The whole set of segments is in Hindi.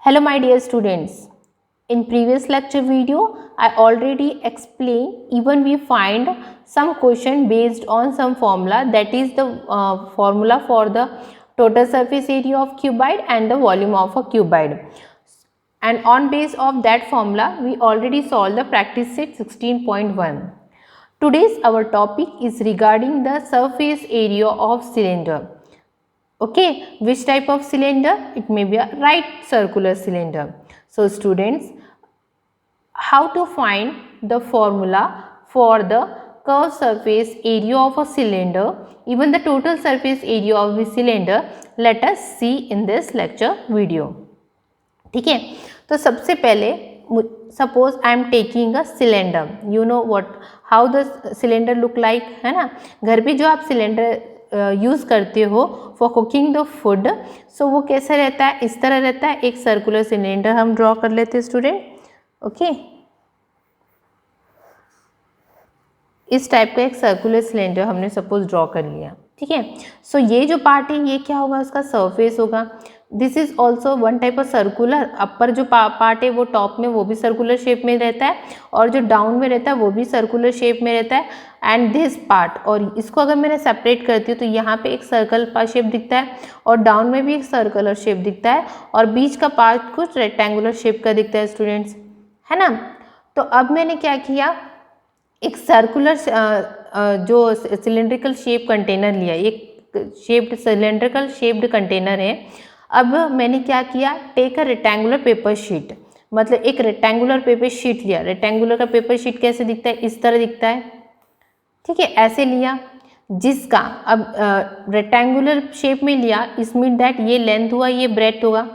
Hello my dear students. In previous lecture video, I already explained even we find some question based on some formula, that is the formula for the total surface area of cuboid and the volume of a cuboid. And on base of that formula, we already solved the practice set 16.1. Today's our topic is regarding the surface area of cylinder. Okay, which type of cylinder? It may be a right circular cylinder. So students, how to find the formula for the curved surface area of a cylinder, even the total surface area of the cylinder, let us see in this lecture video. ठीक है, तो सबसे पहले suppose I am taking a cylinder, you know what how the cylinder look like, है ना. घर पे जो आप सिलेंडर यूज़ करते हो फॉर कुकिंग द फूड, सो वो कैसा रहता है, इस तरह रहता है. एक सर्कुलर सिलेंडर हम ड्रॉ कर लेते हैं स्टूडेंट. ओके, इस टाइप का एक सर्कुलर सिलेंडर हमने सपोज ड्रॉ कर लिया. ठीक है, सो ये जो पार्ट है ये क्या होगा, उसका सरफेस होगा. This is also one type of circular. Upper जो पार्ट है वो टॉप में वो भी सर्कुलर शेप में रहता है, और जो डाउन में रहता है वो भी सर्कुलर शेप में रहता है. एंड दिस पार्ट, और इसको अगर मैंने सेपरेट करती हूँ तो यहाँ पे एक सर्कल का शेप दिखता है, और डाउन में भी एक सर्कुलर शेप दिखता है, और बीच का पार्ट कुछ रेक्टेंगुलर शेप का दिखता है स्टूडेंट्स, है ना. तो अब मैंने क्या किया, एक सर्कुलर जो सिलेंड्रिकल शेप कंटेनर लिया, एक शेप्ड सिलेंड्रिकल शेप्ड कंटेनर है. अब मैंने क्या किया, take a rectangular paper sheet, मतलब एक रेक्टेंगुलर पेपर शीट लिया. रेक्टेंगुलर का पेपर शीट कैसे दिखता है, इस तरह दिखता है. ठीक है, ऐसे लिया, जिसका अब रेक्टेंगुलर शेप में लिया, इस मीन दैट ये लेंथ हुआ, ये ब्रेथ होगा.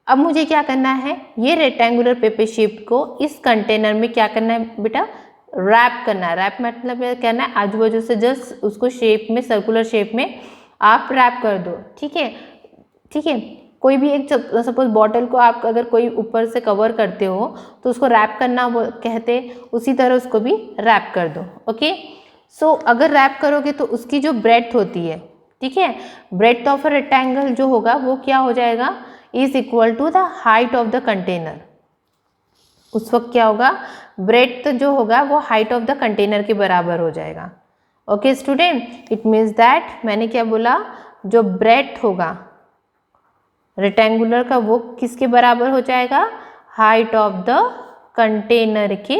अब मुझे क्या करना है, ये रेक्टेंगुलर पेपर शीट को इस कंटेनर में क्या करना है बेटा, रैप करना है. रैप मतलब कहना है आजू बाजू से जस्ट उसको शेप में, सर्कुलर शेप में आप रैप कर दो. ठीक है, ठीक है. कोई भी एक सपोज बॉटल को आप अगर कोई ऊपर से कवर करते हो तो उसको रैप करना कहते, उसी तरह उसको भी रैप कर दो. ओके, सो अगर रैप करोगे तो उसकी जो ब्रेथ होती है, ठीक है, ब्रेथ ऑफ अ रेक्टेंगल जो होगा वो क्या हो जाएगा, is equal to the height of the container. उस वक्त क्या होगा, ब्रेथ जो होगा वो हाइट ऑफ द कंटेनर के बराबर हो जाएगा. Okay student, it means that मैंने क्या बोला, जो ब्रेथ होगा रेक्टेंगुलर का वो किसके बराबर हो जाएगा, हाइट ऑफ द कंटेनर के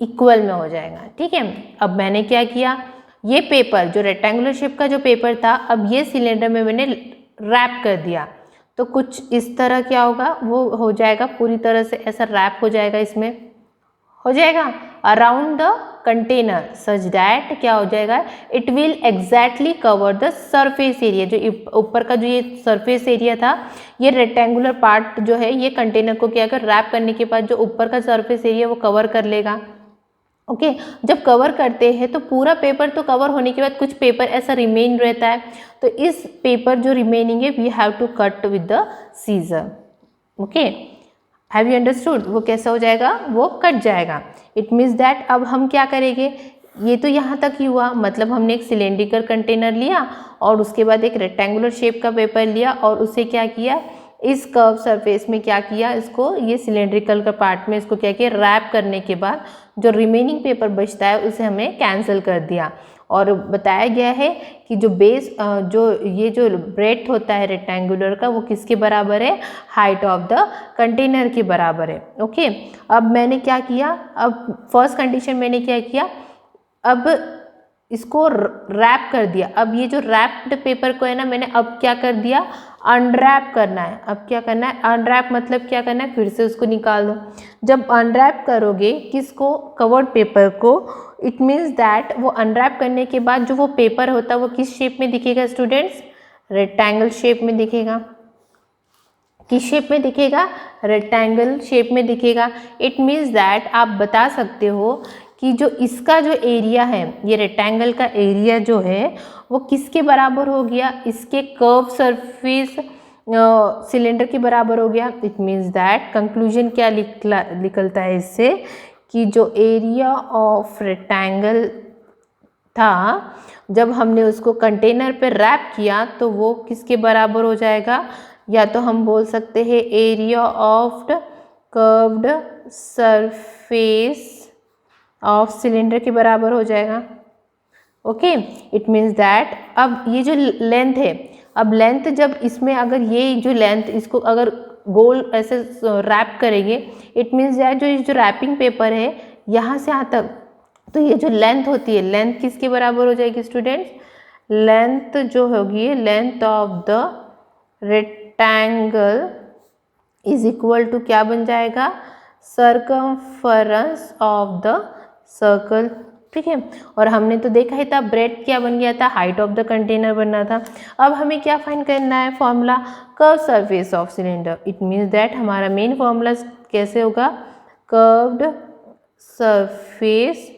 इक्वल में हो जाएगा. ठीक है, अब मैंने क्या किया, ये पेपर जो रेक्टेंगुलर शेप का जो पेपर था, अब ये सिलेंडर में मैंने रैप कर दिया. तो कुछ इस तरह क्या होगा, वो हो जाएगा पूरी तरह से ऐसा रैप हो जाएगा, इसमें हो जाएगा around the container, such that क्या हो जाएगा, it will exactly cover the surface area. जो ऊपर का जो ये सरफेस एरिया था, ये रेक्टेंगुलर पार्ट जो है ये कंटेनर को क्या कर, रैप करने के बाद जो ऊपर का सरफेस एरिया वो कवर कर लेगा. ओके, जब कवर करते हैं तो पूरा पेपर तो कवर होने के बाद कुछ पेपर ऐसा रिमेन रहता है, तो इस पेपर जो रिमेनिंग है we have to cut with the scissor. Okay, have you understood, वो कैसा हो जाएगा, वो कट जाएगा. इट मीन्स दैट अब हम क्या करेंगे, ये तो यहाँ तक ही हुआ, मतलब हमने एक सिलेंड्रिकल कंटेनर लिया और उसके बाद एक रेक्टेंगुलर शेप का पेपर लिया और उसे क्या किया, इस कर्व सरफेस में क्या किया, इसको ये सिलेंड्रिकल का पार्ट में इसको क्या किया, रैप करने के बाद जो रिमेनिंग पेपर बचता है उसे हमने कैंसिल कर दिया. और बताया गया है कि जो बेस जो ये जो ब्रेथ होता है रेक्टेंगुलर का वो किसके बराबर है, हाइट ऑफ द कंटेनर के बराबर है. ओके, अब मैंने क्या किया, अब फर्स्ट कंडीशन मैंने क्या किया, अब इसको रैप कर दिया. अब ये जो रैप्ड पेपर को है ना, मैंने अब क्या कर दिया, अनरैप करना है. अब क्या करना है, अनरैप मतलब क्या करना है, फिर से उसको निकाल दो. जब अनरैप करोगे किसको, कवर्ड पेपर को, इट मीन्स दैट वो अनरैप करने के बाद जो वो पेपर होता है वो किस शेप में दिखेगा स्टूडेंट्स, रेक्टेंगल शेप में दिखेगा. किस शेप में दिखेगा, रेक्टेंगल शेप में दिखेगा. इट मीन्स दैट आप बता सकते हो कि जो इसका जो एरिया है, ये रेक्टेंगल का एरिया जो है वो किसके बराबर हो गया, इसके कर्व सरफेस सिलेंडर के बराबर हो गया. इट मीन्स दैट कंक्लूजन क्या निकलता है इससे, कि जो एरिया ऑफ रेक्टेंगल था जब हमने उसको कंटेनर पे रैप किया तो वो किसके बराबर हो जाएगा, या तो हम बोल सकते हैं area of the curved surface of cylinder के बराबर हो जाएगा। ओके, इट मीन्स दैट अब ये जो लेंथ है, अब लेंथ जब इसमें अगर ये जो लेंथ इसको अगर गोल ऐसे रैप करेंगे, इट मीन्स दैट जो रैपिंग पेपर है यहाँ से यहाँ तक, तो ये जो लेंथ होती है, लेंथ किसके बराबर हो जाएगी स्टूडेंट्स? लेंथ जो होगी, length of the rectangle is equal to क्या बन जाएगा? Circumference of the circle. ठीक है, और हमने तो देखा ही था ब्रेथ क्या बन गया था? हाइट ऑफ द कंटेनर बनना था। अब हमें क्या फाइंड करना है? Formula curve surface of cylinder. It means that हमारा मेन फॉर्मूला कैसे होगा? Curved surface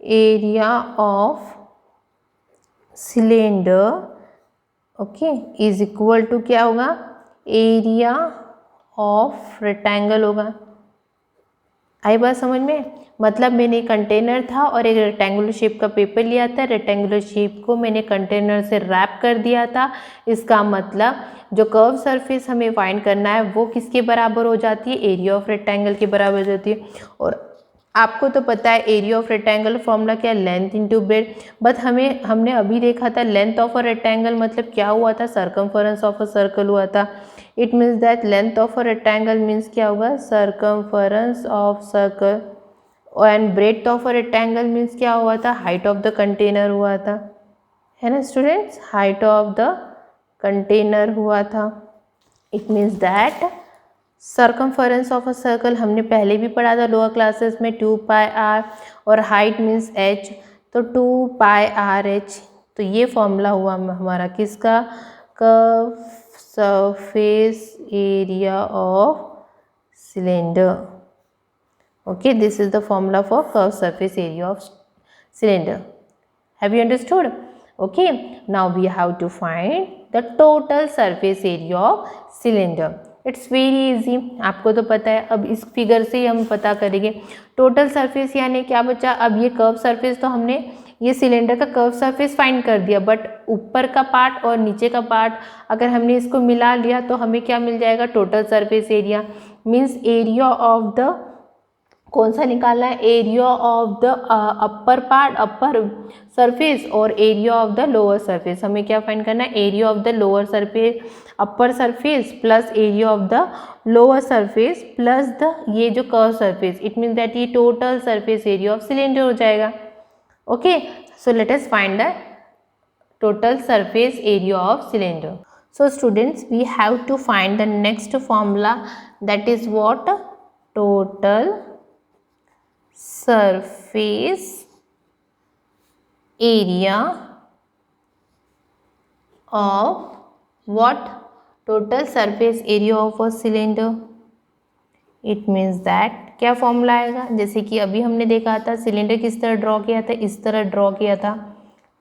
area of cylinder, okay, is equal to क्या होगा? एरिया ऑफ रेक्टेंगल होगा। आई बात समझ में? मतलब मैंने कंटेनर था और एक रेक्टेंगुलर शेप का पेपर लिया था, रेक्टेंगुलर शेप को मैंने कंटेनर से रैप कर दिया था। इसका मतलब जो कर्व सरफेस हमें फाइंड करना है वो किसके बराबर हो जाती है? एरिया ऑफ रेक्टेंगल के बराबर हो जाती है। और आपको तो पता है एरिया ऑफ रेक्टेंगल फॉर्मूला क्या? Length into breadth. बट हमने अभी देखा था लेंथ ऑफ अ रेक्टेंगल मतलब क्या हुआ था? सर्कमफरेंस ऑफ अ सर्कल हुआ था। It means that length of a rectangle means क्या होगा? Circumference of circle. And breadth of a rectangle means क्या हुआ था? हाइट ऑफ द कंटेनर हुआ था, है ना students? Height of the container हुआ था। It means that circumference of a circle हमने पहले भी पढ़ा था लोअर क्लासेस में, 2 पाई आर, और हाइट मीन्स h, तो 2 पाई आर एच। तो ये फॉर्मूला हुआ हमारा किसका? Curve surface area of cylinder. Okay, this is the formula for curved surface area of cylinder. Have you understood? Okay, now we have to find the total surface area of cylinder. It's very easy, आपको तो पता है। अब इस फिगर से ही हम पता करेंगे टोटल सरफेस यानी क्या बचा? अब ये कर्व सरफेस तो हमने ये सिलेंडर का कर्व सरफेस फाइंड कर दिया, बट ऊपर का पार्ट और नीचे का पार्ट अगर हमने इसको मिला लिया तो हमें क्या मिल जाएगा? Total surface area. Means area of the कौन सा निकालना है? Area of the upper part, upper surface, और area of the lower surface. हमें क्या फाइंड करना है? Area of the lower surface, upper surface plus area of the lower surface plus the ये जो curve surface. It means that ये total surface area of cylinder हो जाएगा। Okay, so let us find the total surface area of cylinder. So students, we have to find the next formula, that is what? Total surface area of what? Total surface area of a cylinder. It means that क्या फॉर्मूला आएगा? जैसे कि अभी हमने देखा था सिलेंडर किस तरह ड्रॉ किया था, इस तरह ड्रॉ किया था।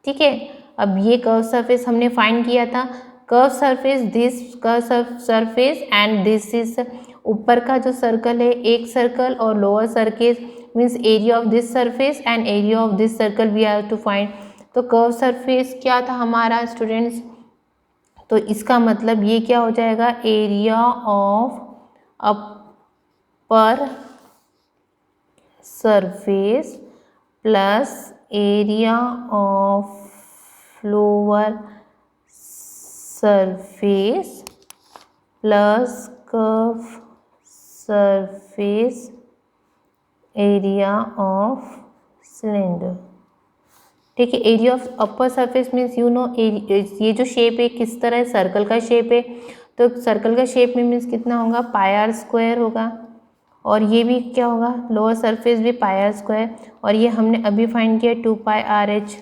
ठीक है, अब ये कर्व सरफेस हमने फाइंड किया था। Curve surface, this curve surface and this is ऊपर का जो सर्कल है एक सर्कल, और lower surface means area of this surface and area of this circle we have to find. तो कर्व सरफेस क्या था हमारा स्टूडेंट्स? तो इसका मतलब ये क्या हो जाएगा? Area of upper surface plus area of lower surface plus curve surface area of cylinder. ठीक है, area of upper surface means you know ये जो शेप है किस तरह है? सर्कल का शेप है, तो सर्कल का शेप में मीन्स कितना होगा? पाई आर स्क्वायर होगा। और ये भी क्या होगा? लोअर सरफेस भी पाई आर स्क्वायर, और ये हमने अभी फाइंड किया 2 pi R H.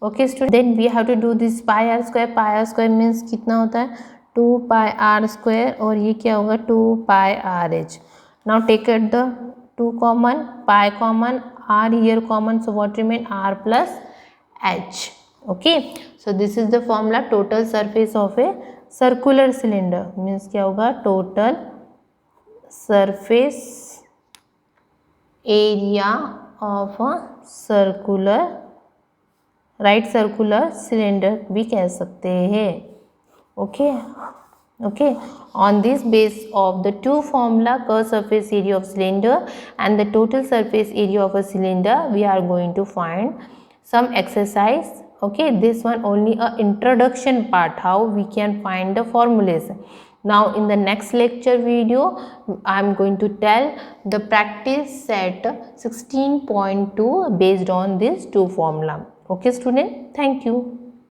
Okay student, then we have to do this pi R square. Pi R square means कितना होता है? 2 पाई आर स्क्वायर, और ये क्या होगा? 2 pi R H. Now take it the 2 common, pi common, R here common, so what remain? R plus H. Okay, so this is the formula total surface of a circular cylinder. Means क्या होगा? Total surface area of a circular, right circular cylinder भी कह सकते हैं। Okay, Okay, on this base of the two formula, curved surface area of cylinder and the total surface area of a cylinder, we are going to find some exercise. Okay, this one only a introduction part, how we can find the formulas. Now in the next lecture video, I am going to tell the practice set 16.2 based on these two formula. Okay student, thank you.